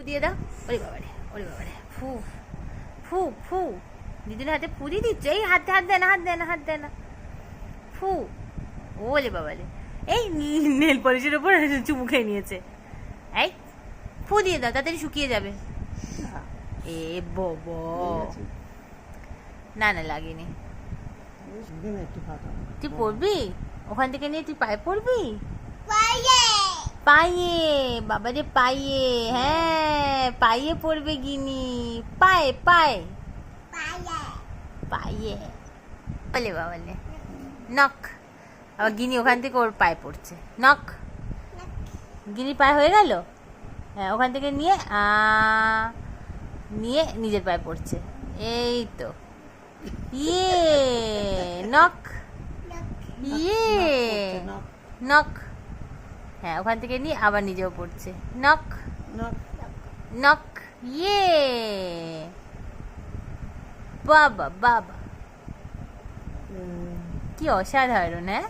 দিয়ে দাও। ওরে বাবারে ফু ফু ফু, দিদির হাতে ফু দিয়ে দিচ্ছে। এই হাত দে না। ফু, ওলে বাবালে, এই নেল পলিশের ওপর চুমু খেয়ে নিয়েছে। এই ফু দিয়ে দাও, তাড়াতাড়ি শুকিয়ে যাবে। এ বাবা, না লাগেনি। তুই পড়বি ওখান থেকে নিয়ে, তুই পায়ে পড়বি? পায়ে বাবারে, পায়ে, হ্যাঁ পায়ে পড়বে গিনি। পায়ে পায়ে পায়ে, বলে বাবালে নখ। আবার গিনি ওখান থেকে ওর পায়ে পড়ছে। নখ, গিনি পায়ে হয়ে গেল। হ্যাঁ, ওখান থেকে নিয়ে নিয়ে নিজের পায়ে পড়ছে। এই তো, ইয়ে নখ, ইয়ে নখ। হ্যাঁ, ওখান থেকে নিয়ে আবার নিজেও পড়ছে। নখ নখ, ইয়ে বাবা বাবা, কি অসাধারণ। হ্যাঁ।